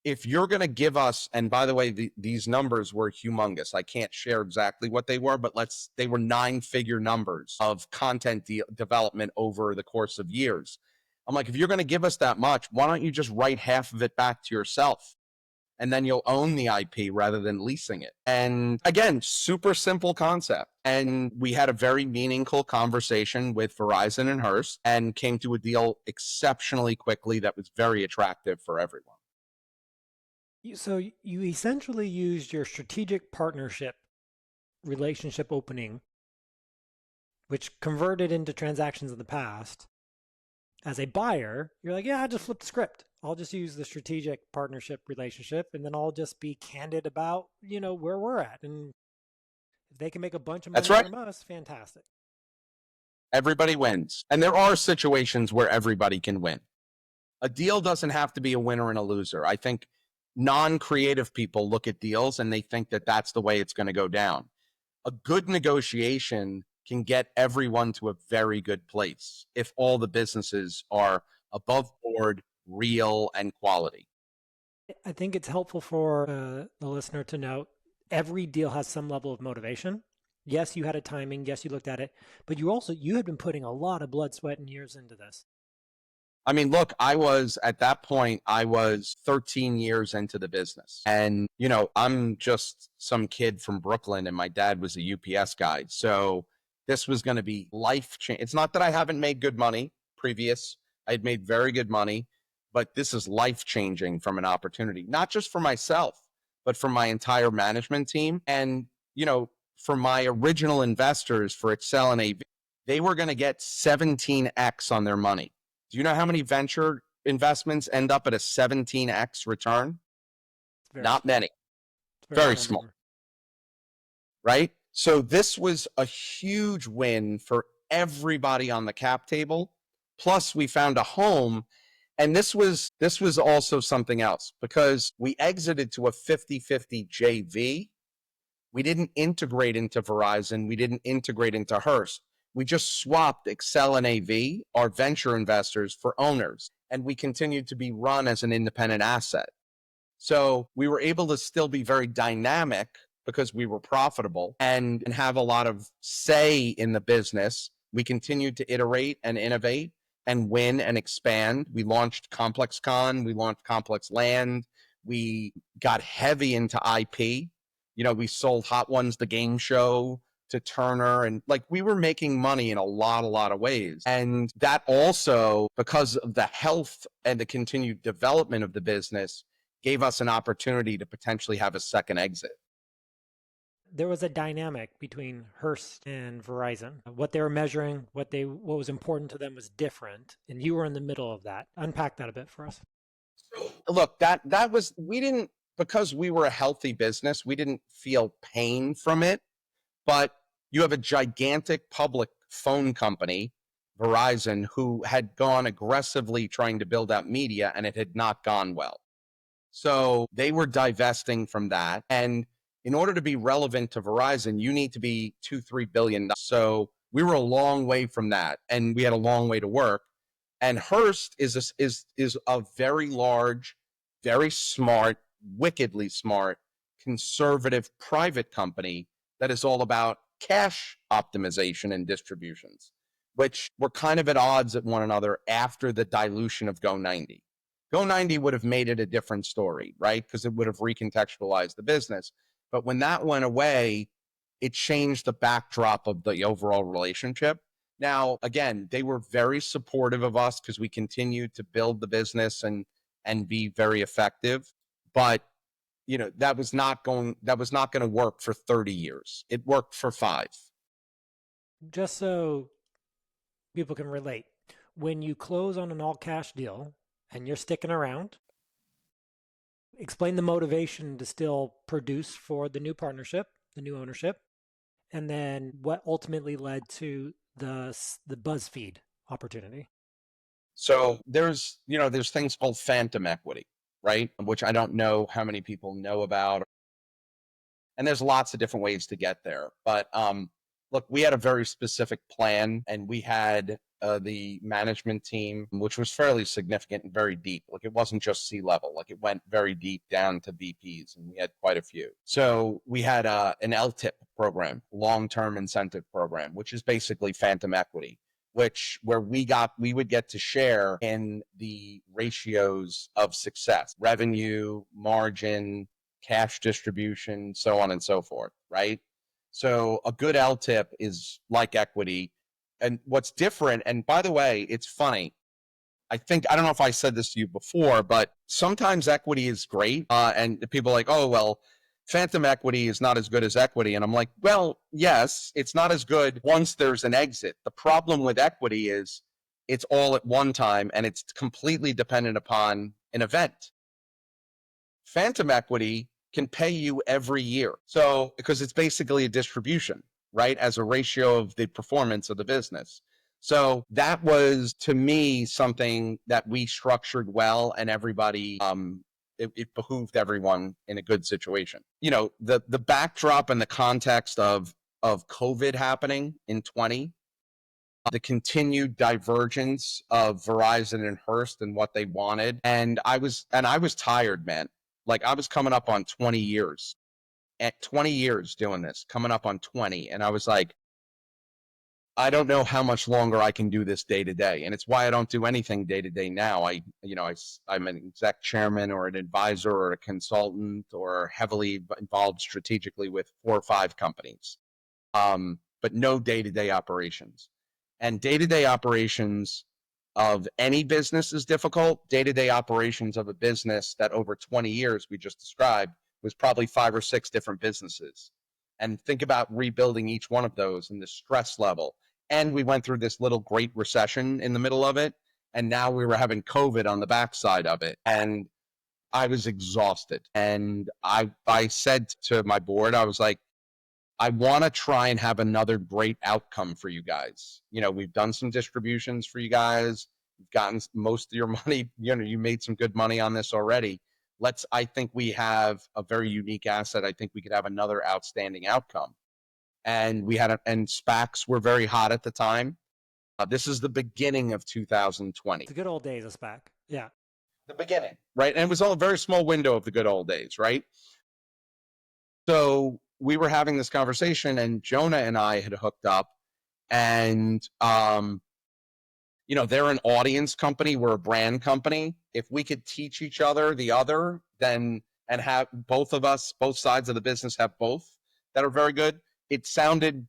Speaker 2: if you're going to give us, and by the way, these numbers were humongous. I can't share exactly what they were, but they were 9-figure numbers of content development over the course of years. I'm like, if you're going to give us that much, why don't you just write half of it back to yourself? and then you'll own the IP rather than leasing it. And again, super simple concept. And we had a very meaningful conversation with Verizon and Hearst and came to a deal exceptionally quickly that was very attractive for everyone.
Speaker 1: So you essentially used your strategic partnership relationship opening, which converted into transactions in the past. As a buyer, you're like, yeah, I just flip the script. I'll just use the strategic partnership relationship, and then I'll just be candid about, where we're at. And if they can make a bunch of money
Speaker 2: That's right.
Speaker 1: from us, fantastic.
Speaker 2: Everybody wins. And there are situations where everybody can win. A deal doesn't have to be a winner and a loser. I think non-creative people look at deals and they think that that's the way it's going to go down. A good negotiation can get everyone to a very good place if all the businesses are above board, real, and quality.
Speaker 1: I think it's helpful for the listener to know every deal has some level of motivation. Yes, you had a timing. Yes, you looked at it, but you had been putting a lot of blood, sweat, and years into this.
Speaker 2: I mean, look, at that point, I was 13 years into the business. And, I'm just some kid from Brooklyn and my dad was a UPS guy. So this was going to be life change. It's not that I haven't made good money previous. I had made very good money, but this is life changing from an opportunity, not just for myself, but for my entire management team. And, for my original investors for Excel and AV, they were going to get 17x on their money. Do you know how many venture investments end up at a 17x return? Not many. Very small. Number. Right? So this was a huge win for everybody on the cap table. Plus we found a home. And this was also something else because we exited to a 50-50 JV. We didn't integrate into Verizon. We didn't integrate into Hearst. We just swapped Excel and AV, our venture investors, for owners, and we continued to be run as an independent asset. So we were able to still be very dynamic because we were profitable and have a lot of say in the business. We continued to iterate and innovate and win and expand. We launched ComplexCon. We launched Complex Land. We got heavy into IP. We sold Hot Ones, the game show, to Turner, and we were making money in a lot of ways. And that also, because of the health and the continued development of the business, gave us an opportunity to potentially have a second exit.
Speaker 1: There was a dynamic between Hearst and Verizon. What they were measuring, what was important to them was different, and you were in the middle of that. Unpack that a bit for us.
Speaker 2: Look, because we were a healthy business, we didn't feel pain from it. But you have a gigantic public phone company, Verizon, who had gone aggressively trying to build out media, and it had not gone well. So they were divesting from that. And in order to be relevant to Verizon, you need to be $2-3 billion. So we were a long way from that, and we had a long way to work. And Hearst is a very large, very smart, wickedly smart, conservative private company that is all about cash optimization and distributions, which were kind of at odds at one another after the dilution of Go90. Go90 would have made it a different story, right? Because it would have recontextualized the business. But when that went away, it changed the backdrop of the overall relationship. Now, again, they were very supportive of us because we continued to build the business and be very effective. But that was not going to work for 30 years. It worked for 5.
Speaker 1: Just so people can relate, when you close on an all cash deal and you're sticking around, explain the motivation to still produce for the new partnership, the new ownership, and then what ultimately led to the BuzzFeed opportunity.
Speaker 2: So there's things called phantom equity, right? Which I don't know how many people know about. And there's lots of different ways to get there. But look, we had a very specific plan, and we had the management team, which was fairly significant and very deep. It wasn't just C-level. It went very deep down to VPs, and we had quite a few. So we had an LTIP program, long-term incentive program, which is basically phantom equity, where we would get to share in the ratios of success, revenue, margin, cash distribution, so on and so forth, right? So a good LTIP is like equity. And what's different, and by the way, it's funny. I don't know if I said this to you before, but sometimes equity is great. And people are like, oh, well, phantom equity is not as good as equity. And I'm like, well, yes, it's not as good once there's an exit. The problem with equity is it's all at one time and it's completely dependent upon an event. Phantom equity can pay you every year. So, because it's basically a distribution, right? As a ratio of the performance of the business. So that was, to me, something that we structured well, and everybody, it behooved everyone in a good situation. You know, the backdrop and the context of COVID happening in 20, the continued divergence of Verizon and Hearst and what they wanted, and I was tired, man. Like, I was coming up on 20 years, at 20 years doing this, coming up on 20, and I was like, I don't know how much longer I can do this day to day. And it's why I don't do anything day to day now. I'm an exec chairman or an advisor or a consultant or heavily involved strategically with 4 or 5 companies, but no day to day operations. And day to day operations of any business is difficult. Day to day operations of a business that over 20 years we just described was probably 5 or 6 different businesses. And think about rebuilding each one of those and the stress level. And we went through this little great recession in the middle of it. And now we were having COVID on the backside of it. And I was exhausted. And I said to my board, I was like, I want to try and have another great outcome for you guys. You know, we've done some distributions for you guys. You've gotten most of your money. You know, you made some good money on this already. I think we have a very unique asset. I think we could have another outstanding outcome. And and SPACs were very hot at the time. This is the beginning of 2020.
Speaker 1: The good old days of SPAC. Yeah.
Speaker 2: The beginning, right? And it was all a very small window of the good old days, right? So we were having this conversation, and Jonah and I had hooked up, and you know, they're an audience company, we're a brand company. If we could teach each other the other, then, and have both of us, both sides of the business have both that are very good, it sounded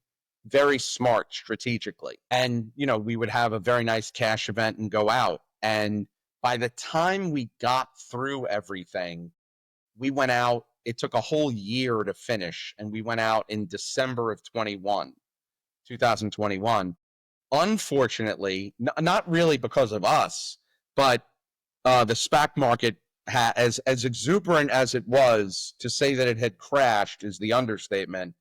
Speaker 2: very smart strategically. And, you know, we would have a very nice cash event and go out. And by the time we got through everything, we went out, it took a whole year to finish. And we went out in December of 2021. Unfortunately, not really because of us, but the SPAC market, as exuberant as it was, to say that it had crashed is the understatement.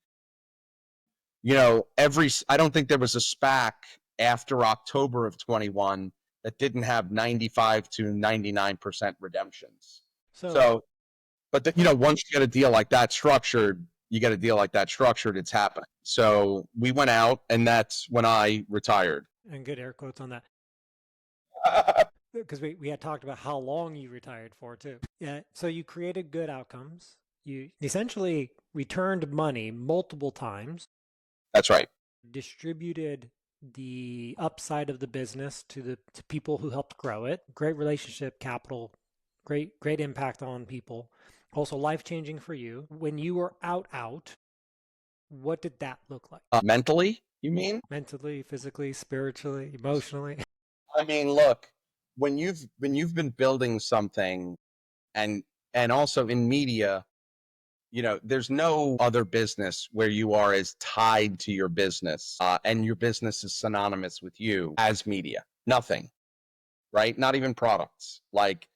Speaker 2: You know, I don't think there was a SPAC after October of 21 that didn't have 95 to 99% redemptions. But you know, once you get a deal like that structured, it's happening. So we went out, and that's when I retired.
Speaker 1: And good air quotes on that. Because we had talked about how long you retired for too. Yeah. So you created good outcomes. You essentially returned money multiple times.
Speaker 2: That's right.
Speaker 1: Distributed the upside of the business to people who helped grow it. Great relationship, capital, great impact on people. Also life-changing for you. When you were out, what did that look like?
Speaker 2: Mentally, you mean?
Speaker 1: Mentally, physically, spiritually, emotionally.
Speaker 2: I mean, look, when you've been building something, and also in media, you know, there's no other business where you are as tied to your business, and your business is synonymous with you as media. Nothing, right? Not even products. Like,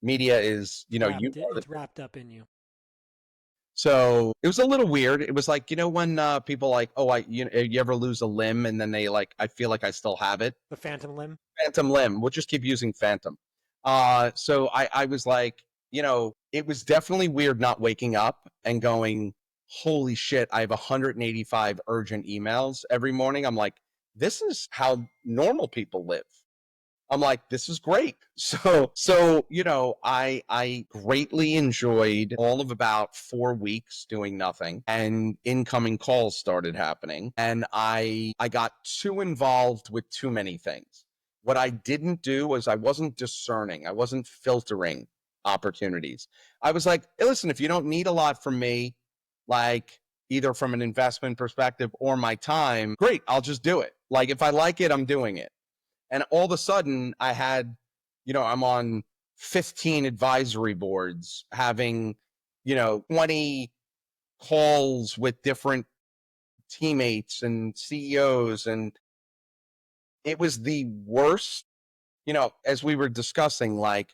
Speaker 2: media is, you know,
Speaker 1: it's wrapped up in you.
Speaker 2: So it was a little weird. It was like, you know, when people like, oh, you ever lose a limb, and then they like, I feel like I still have it.
Speaker 1: The phantom limb.
Speaker 2: Phantom limb. We'll just keep using phantom. So I was like, you know, it was definitely weird not waking up and going, holy shit, I have 185 urgent emails every morning. I'm like, this is how normal people live. I'm like, this is great. So, I greatly enjoyed all of about 4 weeks doing nothing, and incoming calls started happening. And I got too involved with too many things. What I didn't do was I wasn't discerning. I wasn't filtering opportunities. I was like, hey, listen, if you don't need a lot from me, like either from an investment perspective or my time, great, I'll just do it. Like if I like it, I'm doing it. And all of a sudden I had, I'm on 15 advisory boards having, 20 calls with different teammates and CEOs. And it was the worst, as we were discussing, like,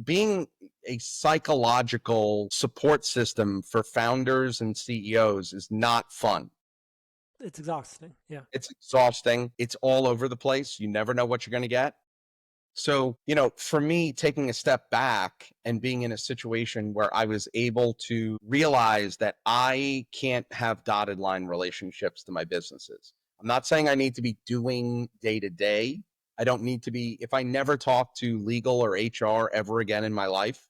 Speaker 2: being a psychological support system for founders and CEOs is not fun.
Speaker 1: It's exhausting. Yeah.
Speaker 2: It's exhausting. It's all over the place. You never know what you're going to get. So, for me, taking a step back and being in a situation where I was able to realize that I can't have dotted line relationships to my businesses. I'm not saying I need to be doing day to day. I don't need to be, if I never talk to legal or HR ever again in my life.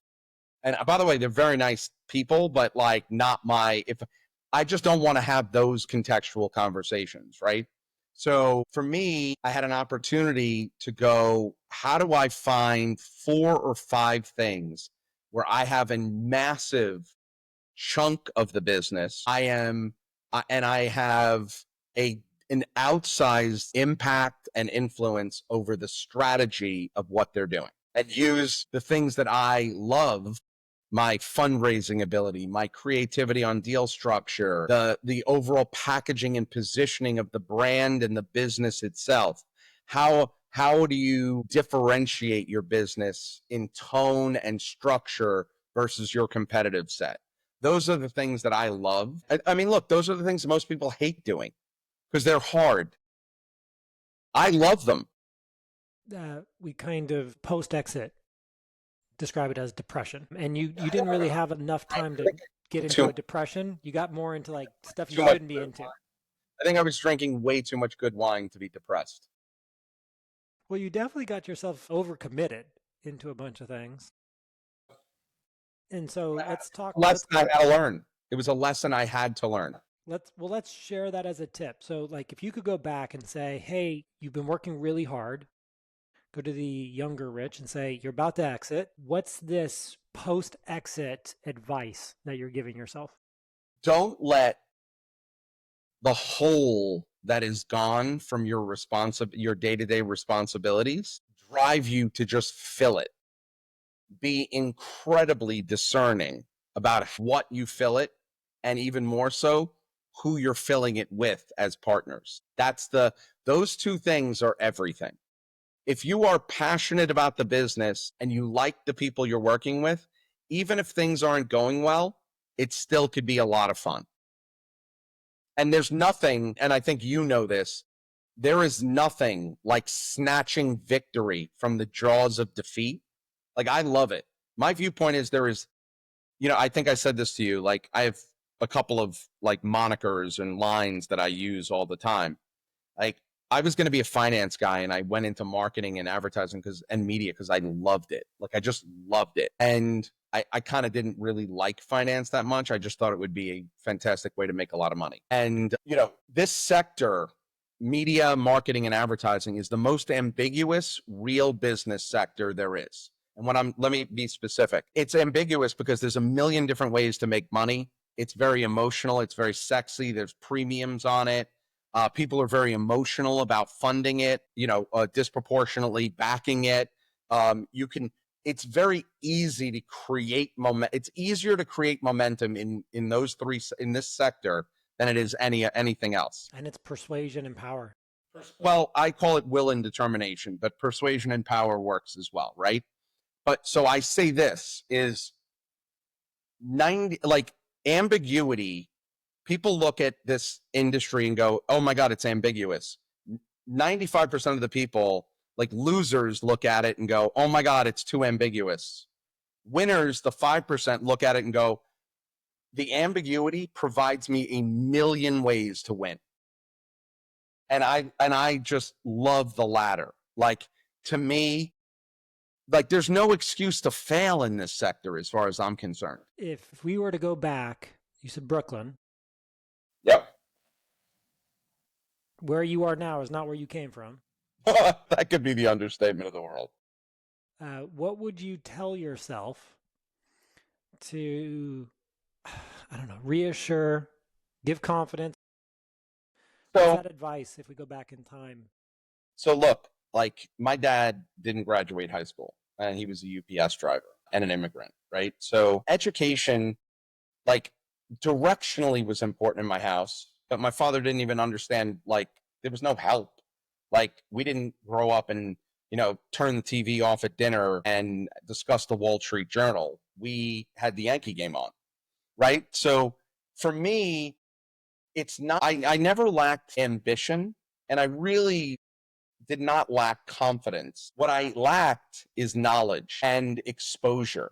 Speaker 2: And by the way, they're very nice people, but like if I just don't want to have those contextual conversations, right? So for me, I had an opportunity to go, how do I find 4 or 5 things where I have a massive chunk of the business and I have an outsized impact and influence over the strategy of what they're doing, and use the things that I love, my fundraising ability, my creativity on deal structure, the overall packaging and positioning of the brand and the business itself. How do you differentiate your business in tone and structure versus your competitive set? Those are the things that I love. I mean, look, those are the things that most people hate doing because they're hard. I love them.
Speaker 1: We kind of post-exit describe it as depression, and you didn't really have enough time to get into a depression. You got more into like stuff you shouldn't be into.
Speaker 2: I think I was drinking way too much good wine to be depressed.
Speaker 1: Well, you definitely got yourself overcommitted into a bunch of things. And so let's talk.
Speaker 2: Lesson I had to learn. It was a lesson I had to learn.
Speaker 1: Let's share that as a tip. So like if you could go back and say, hey, you've been working really hard, go to the younger Rich and say, you're about to exit. What's this post-exit advice that you're giving yourself?
Speaker 2: Don't let the hole that is gone from your day-to-day responsibilities drive you to just fill it. Be incredibly discerning about what you fill it, and even more so, who you're filling it with as partners. Those 2 things are everything. If you are passionate about the business and you like the people you're working with, even if things aren't going well, it still could be a lot of fun. And there's nothing, and I think you know this, there is nothing like snatching victory from the jaws of defeat. Like, I love it. My viewpoint is I think I said this to you, like I have a couple of like monikers and lines that I use all the time. Like, I was going to be a finance guy and I went into marketing and advertising and media because I loved it. Like, I just loved it. And I kind of didn't really like finance that much. I just thought it would be a fantastic way to make a lot of money. And, this sector, media, marketing, and advertising, is the most ambiguous real business sector there is. And let me be specific. It's ambiguous because there's a million different ways to make money. It's very emotional. It's very sexy. There's premiums on it. People are very emotional about funding it, disproportionately backing it. It's very easy to create momentum. It's easier to create momentum in this sector than it is anything else.
Speaker 1: And it's persuasion and power.
Speaker 2: Well, I call it will and determination, but persuasion and power works as well, right? But so I say this is ambiguity. People look at this industry and go, oh my God, it's ambiguous. 95% of the people, like losers, look at it and go, oh my God, it's too ambiguous. Winners, the 5%, look at it and go, the ambiguity provides me a million ways to win. And I just love the latter. Like, to me, like, there's no excuse to fail in this sector as far as I'm concerned.
Speaker 1: If we were to go back, you said Brooklyn.
Speaker 2: Yep.
Speaker 1: Where you are now is not where you came from.
Speaker 2: That could be the understatement of the world.
Speaker 1: What would you tell yourself to, I don't know, reassure, give confidence? What's
Speaker 2: So,
Speaker 1: that advice if we go back in time?
Speaker 2: so look, like, my dad didn't graduate high school, and he was a UPS driver and an immigrant, right? So education, like, directionally was important in my house, but my father didn't even understand, like, there was no help. Like, we didn't grow up and, turn the TV off at dinner and discuss the Wall Street Journal. We had the Yankee game on, right? So for me, it's not, I never lacked ambition, and I really did not lack confidence. What I lacked is knowledge and exposure.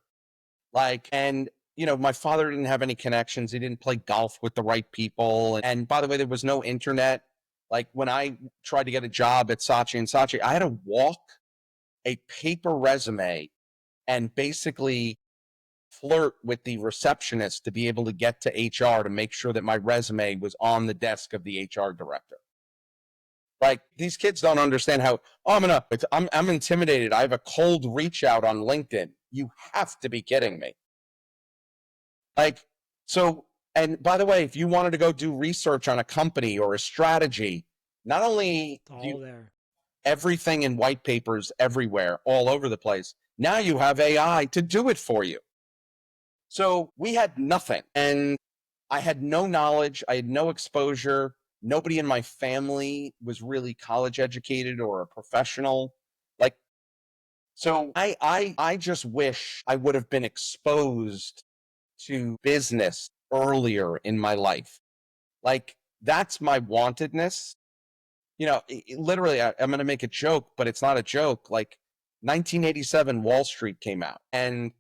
Speaker 2: Like, and my father didn't have any connections. He didn't play golf with the right people. And by the way, there was no internet. Like, when I tried to get a job at Saatchi and Saatchi, I had to walk a paper resume and basically flirt with the receptionist to be able to get to HR to make sure that my resume was on the desk of the HR director. Like, these kids don't understand how, oh, I'm intimidated. I have a cold reach out on LinkedIn. You have to be kidding me. Like, so, and by the way, if you wanted to go do research on a company or a strategy, not only
Speaker 1: It's all there.
Speaker 2: everything in white papers everywhere, all over the place, now you have AI to do it for you. So we had nothing, and I had no knowledge. I had no exposure. Nobody in my family was really college educated or a professional. Like, so I just wish I would have been exposed to business earlier in my life. Like, that's my wantedness. Literally, I'm going to make a joke, but it's not a joke. Like, 1987 Wall Street came out, and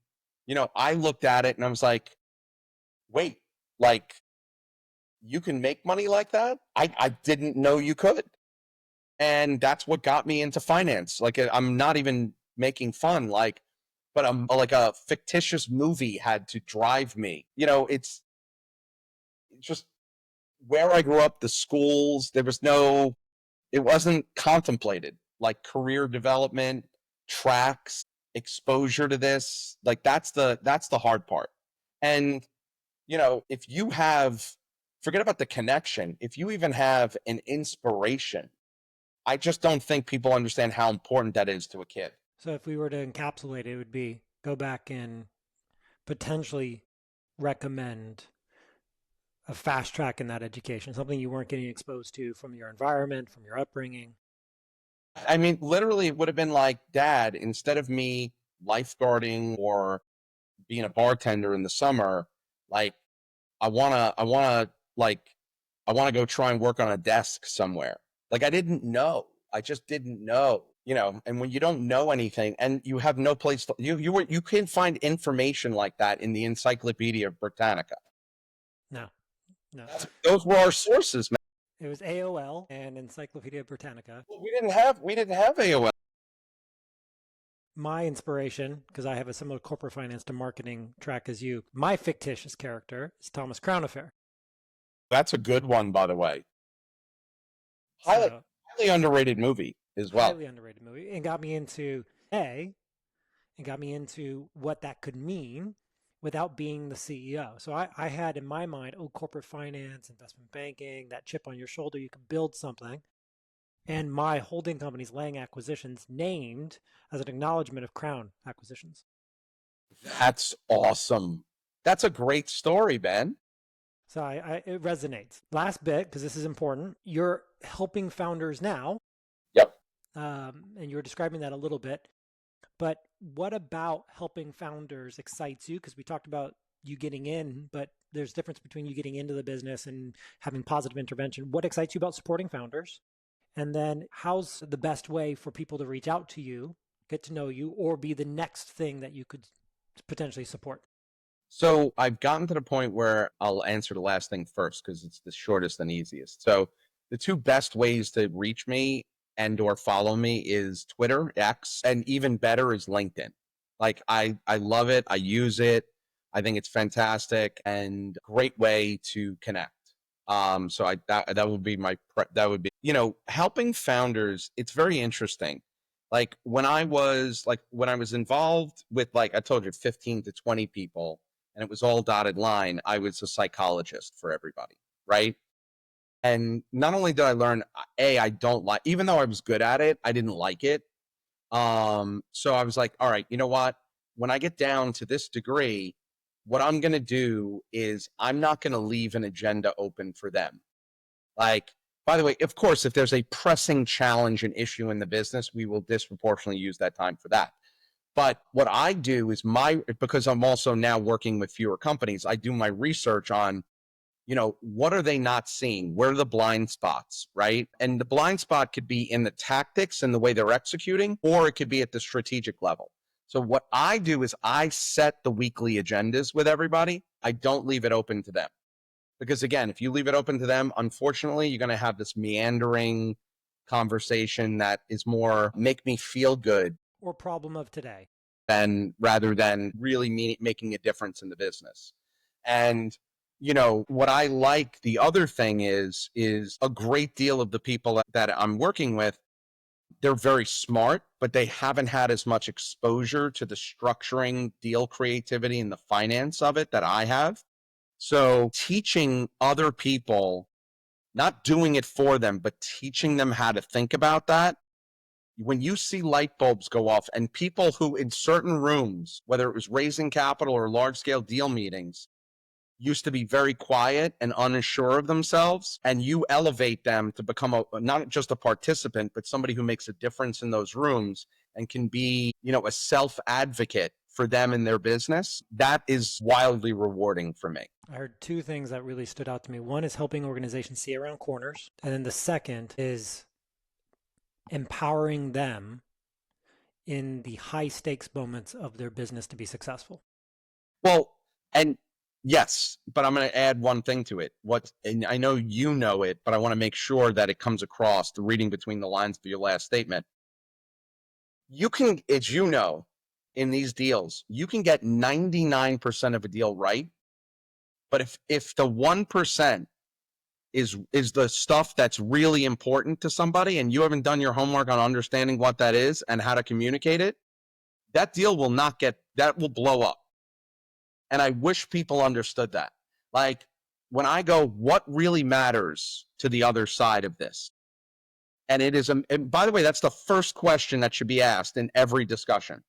Speaker 2: I looked at it and I was like, wait, like, you can make money like that? I didn't know you could. And that's what got me into finance. Like, I'm not even making fun. Like, but I'm like, a fictitious movie had to drive me. It's just where I grew up, the schools, it wasn't contemplated. Like, career development, tracks, exposure to this. Like, that's the hard part. And, if you have, forget about the connection, if you even have an inspiration, I just don't think people understand how important that is to a kid.
Speaker 1: So if we were to encapsulate it, it would be go back and potentially recommend a fast track in that education, something you weren't getting exposed to from your environment, from your upbringing.
Speaker 2: I mean, literally, it would have been like, Dad, instead of me lifeguarding or being a bartender in the summer, like, like, I want to go try and work on a desk somewhere. Like, I didn't know. I just didn't know, and when you don't know anything and you have no place to, you can't find information like that in the Encyclopedia Britannica.
Speaker 1: No, no.
Speaker 2: Those were our sources, man.
Speaker 1: It was AOL and Encyclopedia Britannica.
Speaker 2: We didn't have AOL.
Speaker 1: My inspiration, because I have a similar corporate finance to marketing track as you, my fictitious character is Thomas Crown Affair.
Speaker 2: That's a good one, by the way. Highly underrated movie as well.
Speaker 1: Highly underrated movie, and got me into what that could mean without being the CEO. So I had in my mind, corporate finance, investment banking, that chip on your shoulder, you can build something. And my holding company's Lang Acquisitions named as an acknowledgement of Crown Acquisitions.
Speaker 2: That's awesome. That's a great story, Ben.
Speaker 1: So it resonates. Last bit, because this is important. You're helping founders now.
Speaker 2: Yep.
Speaker 1: And you were describing that a little bit. But what about helping founders excites you? Because we talked about you getting in, but there's a difference between you getting into the business and having positive intervention. What excites you about supporting founders? And then how's the best way for people to reach out to you, get to know you, or be the next thing that you could potentially support?
Speaker 2: So I've gotten to the point where I'll answer the last thing first because it's the shortest and easiest. So the two best ways to reach me and or follow me is Twitter, X, and even better is LinkedIn. Like I love it. I use it. I think it's fantastic and great way to connect. So that would be helping founders. It's very interesting. Like when I was involved with, like I told you, 15 to 20 people, and it was all dotted line, I was a psychologist for everybody, right? And not only did I learn, I don't like, even though I was good at it, I didn't like it. So I was like, all right, you know what? When I get down to this degree, what I'm going to do is I'm not going to leave an agenda open for them. Like, by the way, of course, if there's a pressing challenge and issue in the business, we will disproportionately use that time for that. But what I do is because I'm also now working with fewer companies, I do my research on, what are they not seeing? Where are the blind spots, right? And the blind spot could be in the tactics and the way they're executing, or it could be at the strategic level. So what I do is I set the weekly agendas with everybody. I don't leave it open to them. Because again, if you leave it open to them, unfortunately, you're going to have this meandering conversation that is more make me feel good.
Speaker 1: Or problem of today.
Speaker 2: Rather than really making a difference in the business. And what I like, the other thing is a great deal of the people that I'm working with, they're very smart, but they haven't had as much exposure to the structuring, deal creativity, and the finance of it that I have. So teaching other people, not doing it for them, but teaching them how to think about that. When you see light bulbs go off and people who in certain rooms, whether it was raising capital or large scale deal meetings, used to be very quiet and unsure of themselves, and you elevate them to become not just a participant, but somebody who makes a difference in those rooms and can be, a self-advocate for them in their business, that is wildly rewarding for me.
Speaker 1: I heard two things that really stood out to me. One is helping organizations see around corners. And then the second is empowering them in the high stakes moments of their business to be successful.
Speaker 2: Well, and yes, but I'm going to add one thing to it. And I know you know it, but I want to make sure that it comes across, the reading between the lines of your last statement. You can, as you know, in these deals, you can get 99% of a deal right. But if the 1% is the stuff that's really important to somebody and you haven't done your homework on understanding what that is and how to communicate it, that deal will blow up. And I wish people understood that. Like when I go, what really matters to the other side of this? And it is, and by the way, that's the first question that should be asked in every discussion.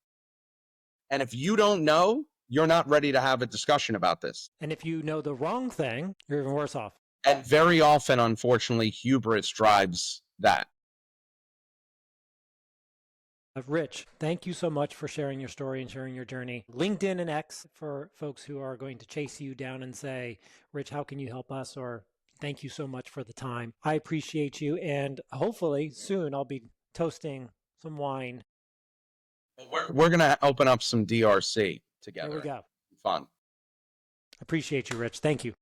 Speaker 2: And if you don't know, you're not ready to have a discussion about this.
Speaker 1: And if you know the wrong thing, you're even worse off.
Speaker 2: And very often, unfortunately, hubris drives that.
Speaker 1: Rich, thank you so much for sharing your story and sharing your journey. LinkedIn and X for folks who are going to chase you down and say, Rich, how can you help us? Or thank you so much for the time. I appreciate you. And hopefully soon I'll be toasting some wine.
Speaker 2: We're going to open up some DRC together.
Speaker 1: There we go.
Speaker 2: Fun.
Speaker 1: Appreciate you, Rich. Thank you.